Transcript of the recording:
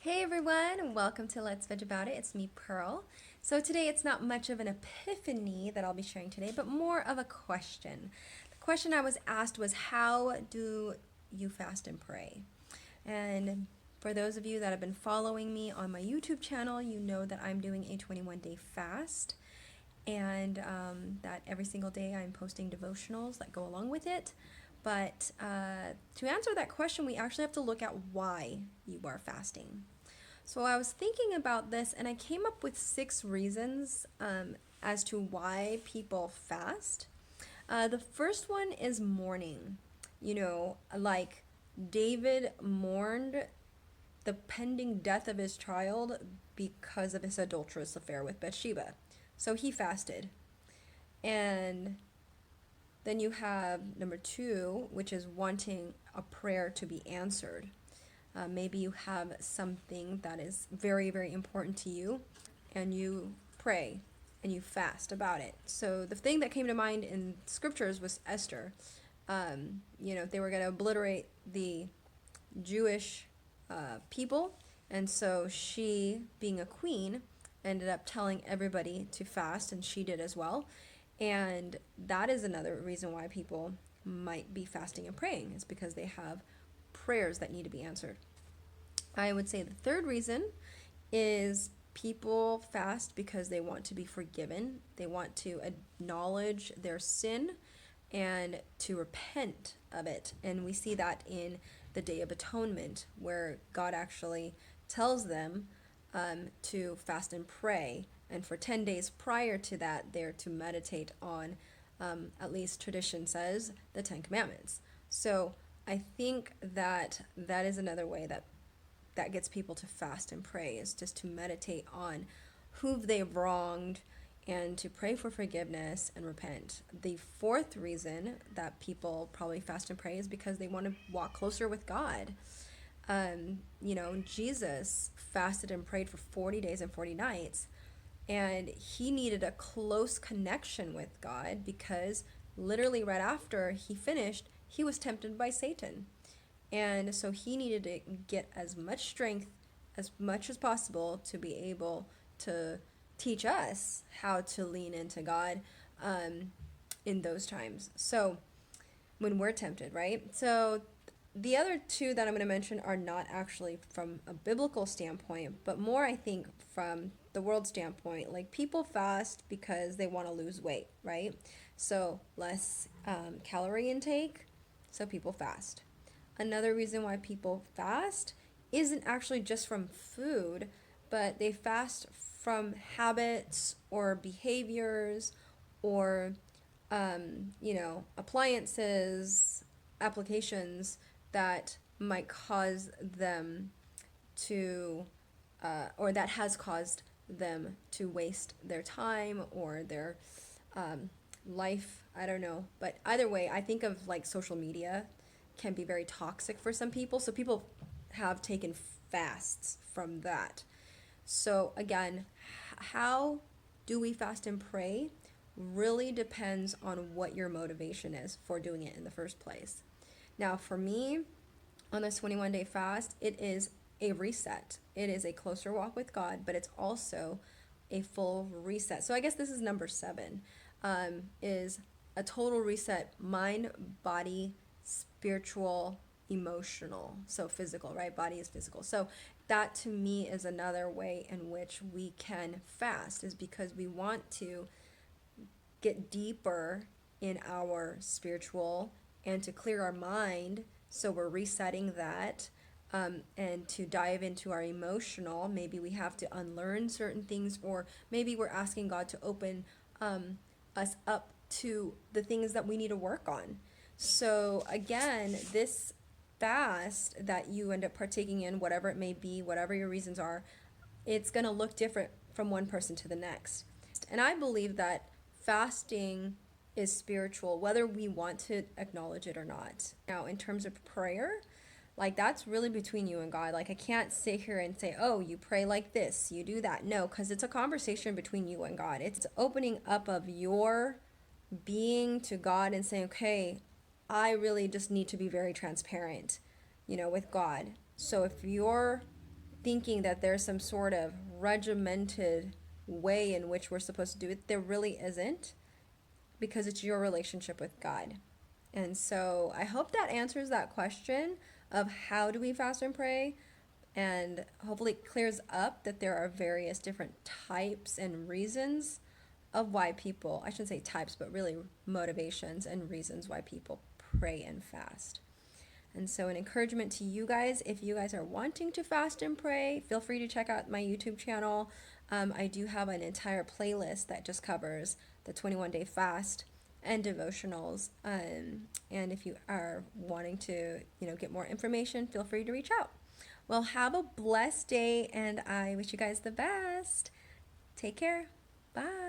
Hey everyone, and welcome to Let's Veg About It. It's me, Pearl. So today it's not much of an epiphany that I'll be sharing today, but more of a question. The question I was asked was, how do you fast and pray? And for those of you that have been following me on my YouTube channel, you know that I'm doing a 21-day fast, and that every single day I'm posting devotionals that go along with it. But to answer that question, we actually have to look at why you are fasting. So I was thinking about this and I came up with 6 reasons as to why people fast. The first one is mourning. Like David mourned the pending death of his child because of his adulterous affair with Bathsheba. So he fasted. And then you have number 2, which is wanting a prayer to be answered. Maybe you have something that is very, very important to you, and you pray and you fast about it. So the thing that came to mind in scriptures was Esther. They were going to obliterate the Jewish people, and so she, being a queen, ended up telling everybody to fast, and she did as well. And that is another reason why people might be fasting and praying, is because they have prayers that need to be answered. I would say the third reason is people fast because they want to be forgiven. They want to acknowledge their sin and to repent of it. And we see that in the Day of Atonement, where God actually tells them to fast and pray. And for 10 days prior to that, they're to meditate on, at least tradition says, the 10 Commandments. So I think that is another way that gets people to fast and pray, is just to meditate on who they've wronged and to pray for forgiveness and repent. The fourth reason that people probably fast and pray is because they want to walk closer with God. Jesus fasted and prayed for 40 days and 40 nights, and he needed a close connection with God because literally right after he finished, he was tempted by Satan. And so he needed to get as much strength as much as possible to be able to teach us how to lean into God in those times. So when we're tempted, right? So the other 2 that I'm going to mention are not actually from a biblical standpoint, but more, I think, from the world standpoint. Like, people fast because they want to lose weight, right? So less calorie intake, so people fast. Another reason why people fast isn't actually just from food, but they fast from habits or behaviors or, appliances, applications that might cause them to, or that has caused them to waste their time or their life. I don't know. But either way, I think of like social media can be very toxic for some people. So people have taken fasts from that. So again, how do we fast and pray really depends on what your motivation is for doing it in the first place. Now, for me, on this 21-day fast, it is a reset. It is a closer walk with God, but it's also a full reset. So I guess this is number 7, is a total reset: mind, body, spiritual, emotional. So physical, right? Body is physical. So that to me is another way in which we can fast, is because we want to get deeper in our spiritual and to clear our mind. So we're resetting that. And to dive into our emotional, maybe we have to unlearn certain things, or maybe we're asking God to open us up to the things that we need to work on. So again, this fast that you end up partaking in, whatever it may be, whatever your reasons are, it's going to look different from one person to the next. And I believe that fasting is spiritual, whether we want to acknowledge it or not. Now, in terms of prayer, like, that's really between you and God. Like, I can't sit here and say, oh, you pray like this, you do that. No, because it's a conversation between you and God. It's opening up of your being to God and saying, okay, I really just need to be very transparent, with God. So if you're thinking that there's some sort of regimented way in which we're supposed to do it. There really isn't, because it's your relationship with God. And so I hope that answers that question of how do we fast and pray, and hopefully it clears up that there are various different types and reasons of why people, I shouldn't say types, but really motivations and reasons why people pray and fast. And so an encouragement to you guys, if you guys are wanting to fast and pray, feel free to check out my YouTube channel. I do have an entire playlist that just covers the 21-day fast and devotionals. And if you are wanting to, get more information, feel free to reach out. Well, have a blessed day, and I wish you guys the best. Take care. Bye.